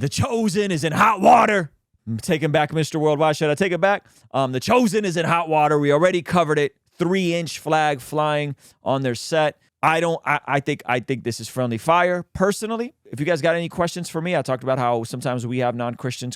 The Chosen is in hot water. I'm taking back Mr. Worldwide. Should I take it back? The Chosen is in hot water. We already covered it. 3-inch flag flying on their set. I think this is friendly fire, personally. If you guys got any questions for me, I talked about how sometimes we have non-Christian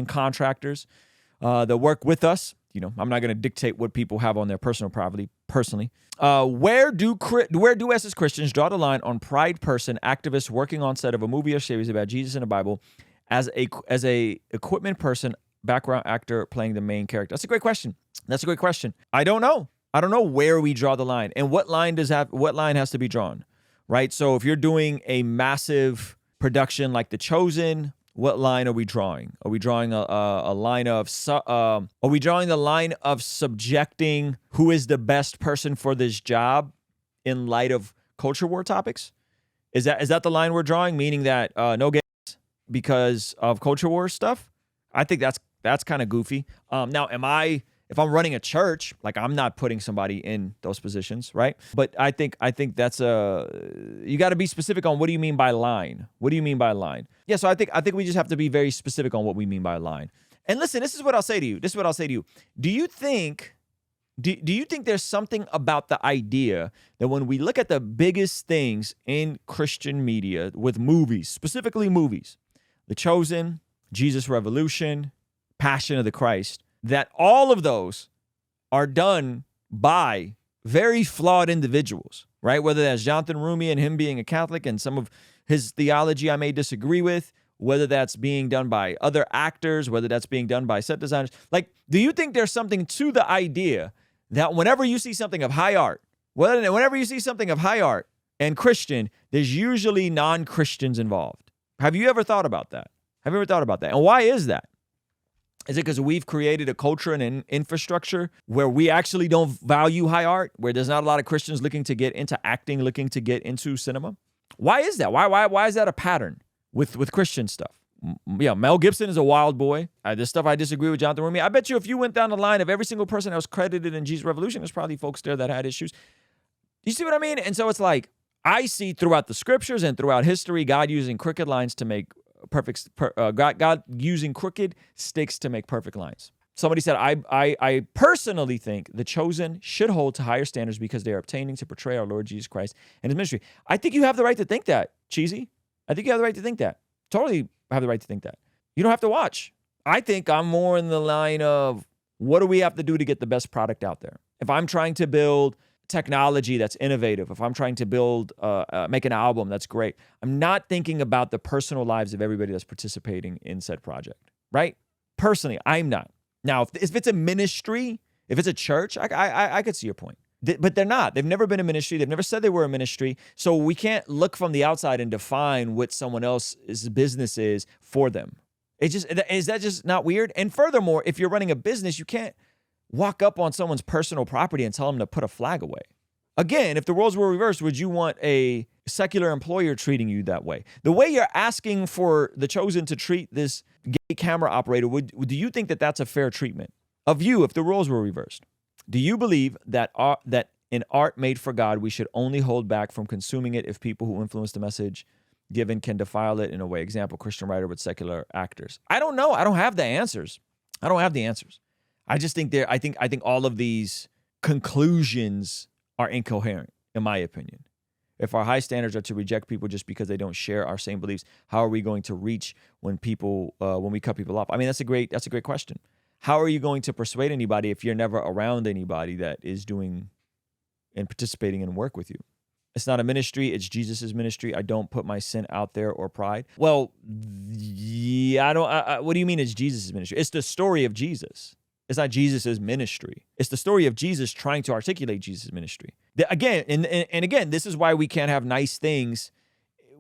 contractors that work with us. You know, I'm not going to dictate what people have on their personal property, personally. Where do us as Christians draw the line on pride person, activists working on set of a movie or series about Jesus in the Bible as a equipment person, background actor playing the main character? That's a great question. I don't know. I don't know where we draw the line and what line has to be drawn, right? So if you're doing a massive production like The Chosen, what line are we drawing? Are we drawing a line of are we drawing the line of subjecting who is the best person for this job in light of culture war topics? Is that the line we're drawing? Meaning that no gays because of culture war stuff? I think that's kind of goofy. Now, if I'm running a church, like, I'm not putting somebody in those positions, right? But I think that's you got to be specific on what do you mean by line? What do you mean by line? Yeah, so I think we just have to be very specific on what we mean by line. And listen, this is what I'll say to you. Do you think there's something about the idea that when we look at the biggest things in Christian media with movies, specifically movies, The Chosen, Jesus Revolution, Passion of the Christ, that all of those are done by very flawed individuals, right? Whether that's Jonathan Rumi and him being a Catholic and some of his theology I may disagree with, whether that's being done by other actors, whether that's being done by set designers. Like, do you think there's something to the idea that whenever you see something of high art, and Christian, there's usually non-Christians involved? Have you ever thought about that? And why is that? Is it because we've created a culture and an infrastructure where we actually don't value high art, where there's not a lot of Christians looking to get into acting, looking to get into cinema? Why is that? Why is that a pattern with Christian stuff? Yeah, Mel Gibson is a wild boy. This stuff I disagree with Jonathan Rumi. I bet you if you went down the line of every single person that was credited in Jesus Revolution, there's probably folks there that had issues. You see what I mean? And so it's like, I see throughout the scriptures and throughout history, God using crooked lines to make God using crooked sticks to make perfect lines. Somebody said, I personally think The Chosen should hold to higher standards because they are obtaining to portray our Lord Jesus Christ and his ministry. I think you have the right to think that, Cheesy. I think you have the right to think that. Totally have the right to think that. You don't have to watch. I think I'm more in the line of, what do we have to do to get the best product out there? If I'm trying to build technology that's innovative, if I'm trying to build, make an album that's great, I'm not thinking about the personal lives of everybody that's participating in said project, right? Personally, I'm not. Now, if it's a ministry, if it's a church, I could see your point. But they're not. They've never been a ministry. They've never said they were a ministry. So we can't look from the outside and define what someone else's business is for them. Is that just not weird? And furthermore, if you're running a business, you can't walk up on someone's personal property and tell them to put a flag away. Again, if the roles were reversed, would you want a secular employer treating you that way? The way you're asking for The Chosen to treat this gay camera operator, do you think that that's a fair treatment of you if the roles were reversed? Do you believe that in art made for God, we should only hold back from consuming it if people who influence the message given can defile it in a way? Example, Christian writer with secular actors. I don't know. I don't have the answers. I just think I think all of these conclusions are incoherent, in my opinion. If our high standards are to reject people just because they don't share our same beliefs, how are we going to reach when we cut people off? I mean, that's a great question. How are you going to persuade anybody if you're never around anybody that is doing and participating in work with you? It's not a ministry. It's Jesus's ministry. I don't put my sin out there or pride. Well, yeah, I don't. What do you mean it's Jesus's ministry? It's the story of Jesus. It's not Jesus's ministry. It's the story of Jesus trying to articulate Jesus' ministry. Again, and again, this is why we can't have nice things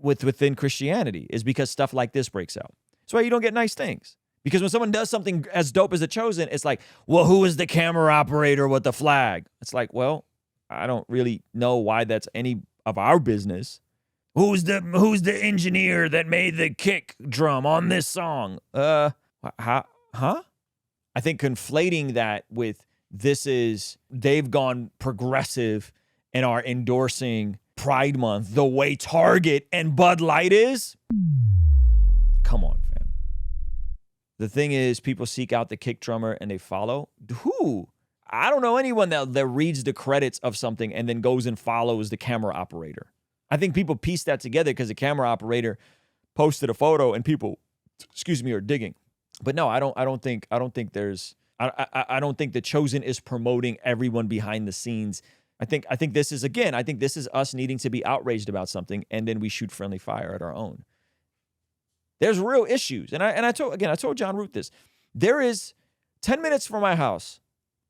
within Christianity, is because stuff like this breaks out. That's why you don't get nice things. Because when someone does something as dope as The Chosen, it's like, well, who is the camera operator with the flag? It's like, well, I don't really know why that's any of our business. Who's the engineer that made the kick drum on this song? Huh? I think conflating that with they've gone progressive and are endorsing Pride Month the way Target and Bud Light is. Come on, fam. The thing is, people seek out the kick drummer and they follow. Who? I don't know anyone that reads the credits of something and then goes and follows the camera operator. I think people piece that together because the camera operator posted a photo and people, are digging. But no, I don't think The Chosen is promoting everyone behind the scenes. I think this is us needing to be outraged about something, and then we shoot friendly fire at our own. There's real issues. And I told John Root this. There is 10 minutes from my house,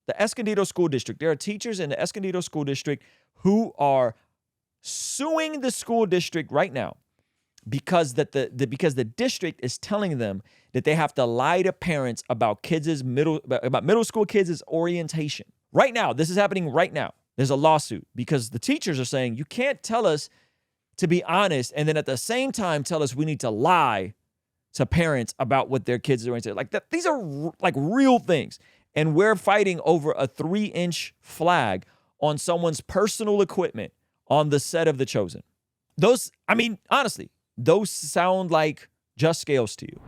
the Escondido School District. There are teachers in the Escondido School District who are suing the school district right now because the district is telling them that they have to lie to parents about middle school kids' orientation. Right now, this is happening right now. There's a lawsuit because the teachers are saying you can't tell us to be honest and then at the same time tell us we need to lie to parents about what their kids are oriented. Like that, these are like real things. And we're fighting over a 3-inch flag on someone's personal equipment on the set of The Chosen. Honestly, those sound like just scales to you.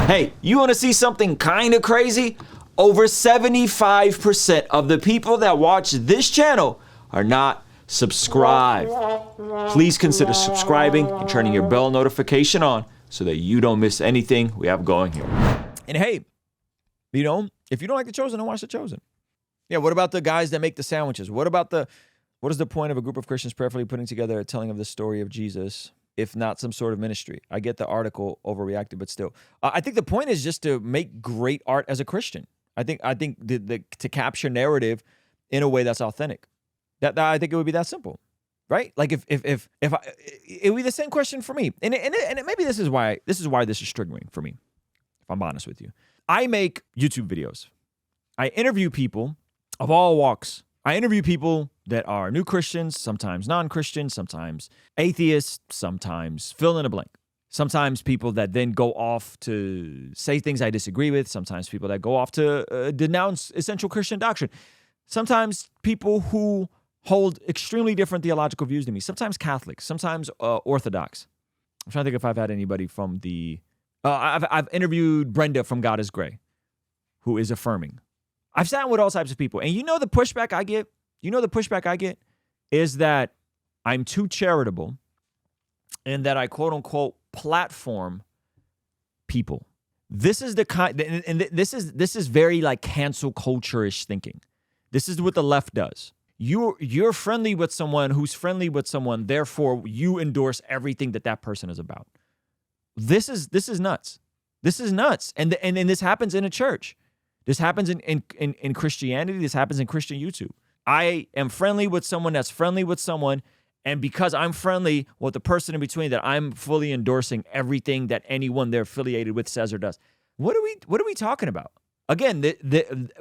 Hey, you want to see something kind of crazy? Over 75% of the people that watch this channel are not subscribed. Please consider subscribing and turning your bell notification on so that you don't miss anything we have going here. And hey, if you don't like The Chosen, don't watch The Chosen. Yeah, what about the guys that make the sandwiches? What is the point of a group of Christians prayerfully putting together a telling of the story of Jesus, if not some sort of ministry? I get the article overreacted, but still. I think the point is just to make great art as a Christian. I think to capture narrative in a way that's authentic. That I think it would be that simple, right? Like if it would be the same question for me, and maybe this is why this is triggering for me. If I'm honest with you, I make YouTube videos. I interview people of all walks. I interview people that are new Christians, sometimes non-Christians, sometimes atheists, sometimes fill in a blank. Sometimes people that then go off to say things I disagree with. Sometimes people that go off to denounce essential Christian doctrine. Sometimes people who hold extremely different theological views than me. Sometimes Catholics, sometimes Orthodox. I'm trying to think if I've had anybody from the... I've interviewed Brenda from God is Gray, who is affirming. I've sat with all types of people. And the pushback I get? Is that I'm too charitable and that I quote unquote platform people. This is the kind, and this is very like cancel culture-ish thinking. This is what the left does. You're friendly with someone who's friendly with someone, therefore you endorse everything that person is about. This is nuts. This is nuts. And this happens in a church. This happens in Christianity. This happens in Christian YouTube. I am friendly with someone that's friendly with someone, and because I'm friendly with the person in between, that I'm fully endorsing everything that anyone they're affiliated with says or does. What are we talking about? Again,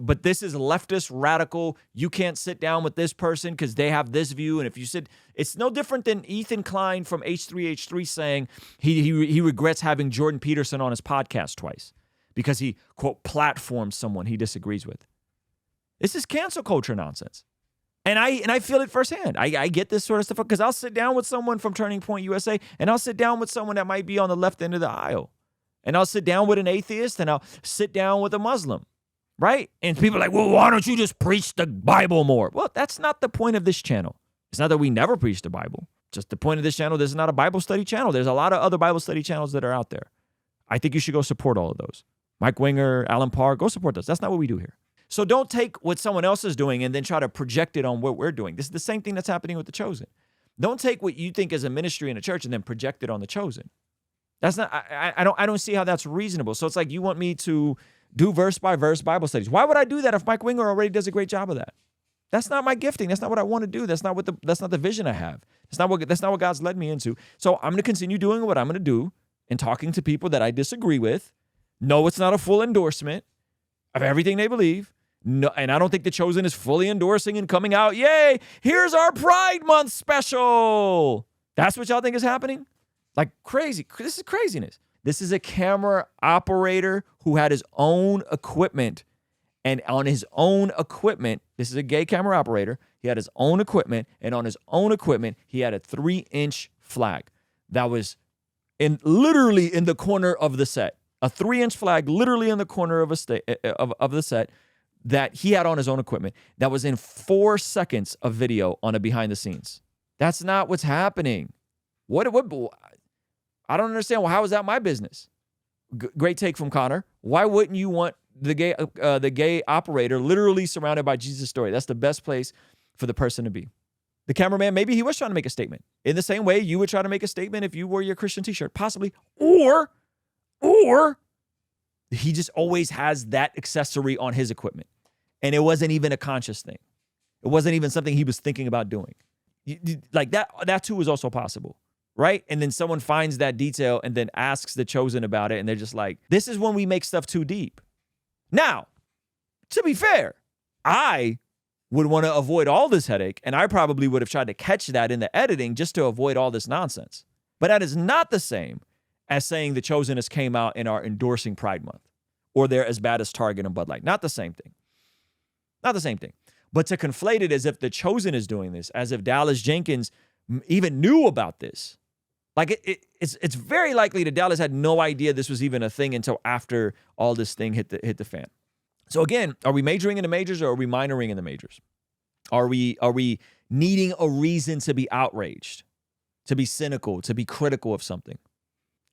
but this is leftist, radical. You can't sit down with this person because they have this view. And if you sit, it's no different than Ethan Klein from H3H3 saying he regrets having Jordan Peterson on his podcast twice because he, quote, platforms someone he disagrees with. This is cancel culture nonsense. And I feel it firsthand. I get this sort of stuff because I'll sit down with someone from Turning Point USA and I'll sit down with someone that might be on the left end of the aisle. And I'll sit down with an atheist and I'll sit down with a Muslim, right? And people are like, well, why don't you just preach the Bible more? Well, that's not the point of this channel. It's not that we never preach the Bible. Just the point of this channel, this is not a Bible study channel. There's a lot of other Bible study channels that are out there. I think you should go support all of those. Mike Winger, Alan Parr, go support those. That's not what we do here. So don't take what someone else is doing and then try to project it on what we're doing. This is the same thing that's happening with The Chosen. Don't take what you think is a ministry in a church and then project it on The Chosen. That's not. I don't see how that's reasonable. So it's like you want me to do verse by verse Bible studies. Why would I do that if Mike Winger already does a great job of that? That's not my gifting. That's not what I want to do. That's not the vision I have. That's not what God's led me into. So I'm going to continue doing what I'm going to do and talking to people that I disagree with. No, it's not a full endorsement of everything they believe. No, and I don't think The Chosen is fully endorsing and coming out, yay, here's our Pride Month special. That's what y'all think is happening? Like crazy. This is craziness. This is a camera operator who had his own equipment. And on his own equipment, this is a gay camera operator. He had his own equipment. And on his own equipment, he had a 3-inch flag that was literally in the corner of the set, a 3-inch flag literally in the corner of of the set that he had on his own equipment. That was in 4 seconds of video on a behind the scenes. That's not what's happening. What I don't understand. Well, how is that my business? Great take from Connor. Why wouldn't you want the gay operator literally surrounded by Jesus' story? That's the best place for the person to be. The cameraman, maybe he was trying to make a statement. In the same way you would try to make a statement if you wore your Christian t-shirt, possibly. Or he just always has that accessory on his equipment. And it wasn't even a conscious thing. It wasn't even something he was thinking about doing. Like that too is also possible, right? And then someone finds that detail and then asks the chosen about it. And they're just like, this is when we make stuff too deep. Now, to be fair, I would want to avoid all this headache, and I probably would have tried to catch that in the editing just to avoid all this nonsense. But that is not the same as saying the Chosenness came out and are endorsing Pride Month, or they're as bad as Target and Bud Light. Not the same thing. Not the same thing. But to conflate it as if the Chosen is doing this, as if Dallas Jenkins even knew about this. Like it's very likely that Dallas had no idea this was even a thing until after all this thing hit the fan. So again, are we majoring in the majors or are we minoring in the majors? Are we needing a reason to be outraged, to be cynical, to be critical of something?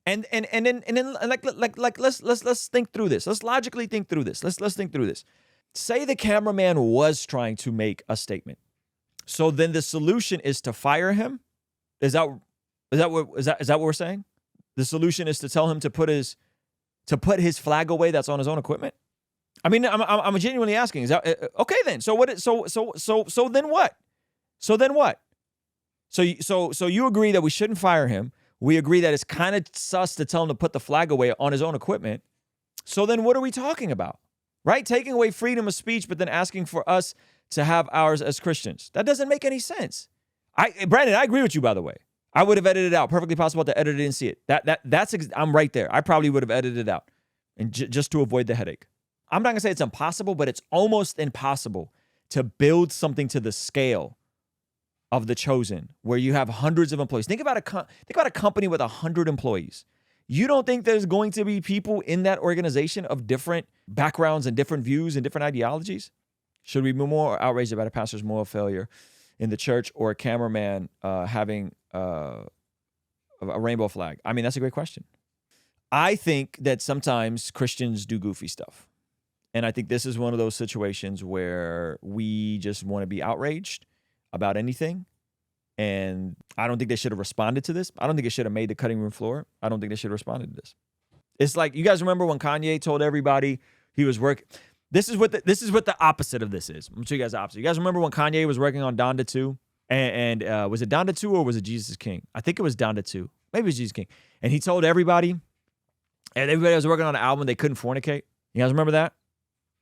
And then let's think through this. Let's logically think through this. Let's think through this. Say the cameraman was trying to make a statement. So then the solution is to fire him? Is that what we're saying? The solution is to tell him to put his flag away that's on his own equipment? I mean, I'm genuinely asking. Is that okay then? So what? So then what? So then what? So you agree that we shouldn't fire him. We agree that it's kind of sus to tell him to put the flag away on his own equipment. So then what are we talking about? Right? Taking away freedom of speech, but then asking for us to have ours as Christians. That doesn't make any sense. Brandon, I agree with you, by the way. I would have edited it out. Perfectly possible to edit it and see it. I'm right there. I probably would have edited it out and just to avoid the headache. I'm not going to say it's impossible, but it's almost impossible to build something to the scale of the Chosen, where you have hundreds of employees. Think about a company with 100 employees. You don't think there's going to be people in that organization of different backgrounds and different views and different ideologies? Should we be more outraged about a pastor's moral failure in the church or a cameraman having a rainbow flag? I mean, that's a great question. I think that sometimes Christians do goofy stuff. And I think this is one of those situations where we just want to be outraged about anything. And I don't think they should have responded to this. I don't think it should have made the cutting room floor. I don't think they should have responded to this. It's like, you guys remember when Kanye told everybody he was working? This is what the opposite of this is. I'm going to show you guys the opposite. You guys remember when Kanye was working on Donda 2? And was it Donda 2 or was it Jesus King? I think it was Donda 2. Maybe it was Jesus King. And he told everybody, and everybody was working on an album, they couldn't fornicate. You guys remember that?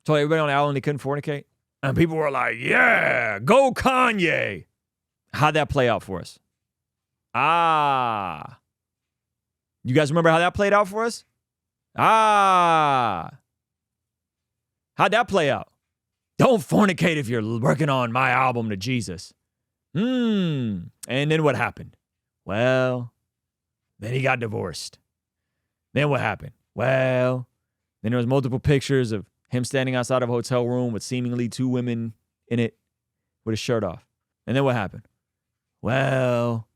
Told everybody on the album they couldn't fornicate. And people were like, yeah, go Kanye. How'd that play out for us? You guys remember how that played out for us? How'd that play out? Don't fornicate if you're working on my album to Jesus. And then what happened? Well, then he got divorced. Then what happened? Well, then there was multiple pictures of him standing outside of a hotel room with seemingly 2 women in it with his shirt off. And then what happened? Well,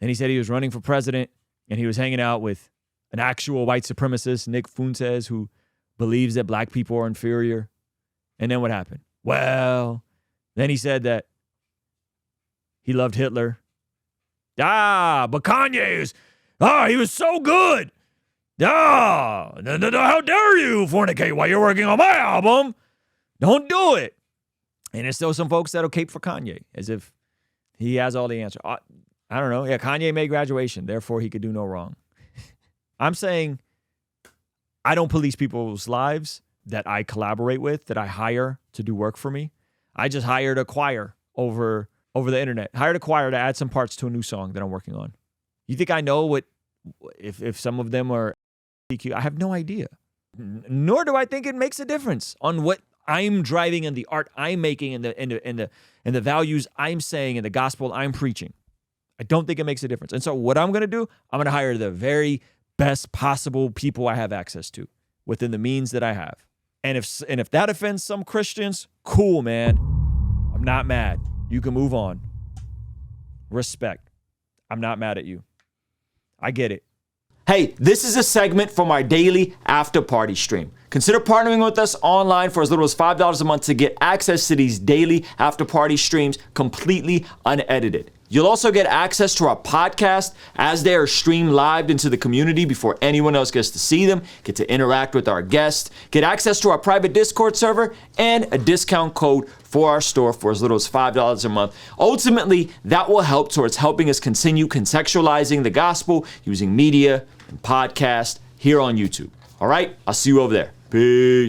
then he said he was running for president and he was hanging out with an actual white supremacist, Nick Fuentes, who believes that black people are inferior. And then what happened? Well, then he said that he loved Hitler. But Kanye he was so good. How dare you fornicate while you're working on my album? Don't do it. And there's still some folks that'll cape for Kanye as if he has all the answers. I don't know. Yeah, Kanye made graduation, therefore he could do no wrong. I'm saying I don't police people's lives that I collaborate with, that I hire to do work for me. I just hired a choir over the internet. Hired a choir to add some parts to a new song that I'm working on. You think I know what if some of them are LGBTQ? I have no idea. Nor do I think it makes a difference on what I'm driving and the art I'm making and the values I'm saying and the gospel I'm preaching. I don't think it makes a difference. And so what I'm going to do, I'm going to hire the very best possible people I have access to within the means that I have. And if that offends some Christians, cool, man. I'm not mad. You can move on. Respect. I'm not mad at you. I get it. Hey, this is a segment from our daily after party stream. Consider partnering with us online for as little as $5 a month to get access to these daily after party streams completely unedited. You'll also get access to our podcast as they are streamed live into the community before anyone else gets to see them, get to interact with our guests, get access to our private Discord server, and a discount code for our store for as little as $5 a month. Ultimately, that will help towards helping us continue contextualizing the gospel using media and podcast here on YouTube. All right, I'll see you over there. Peace.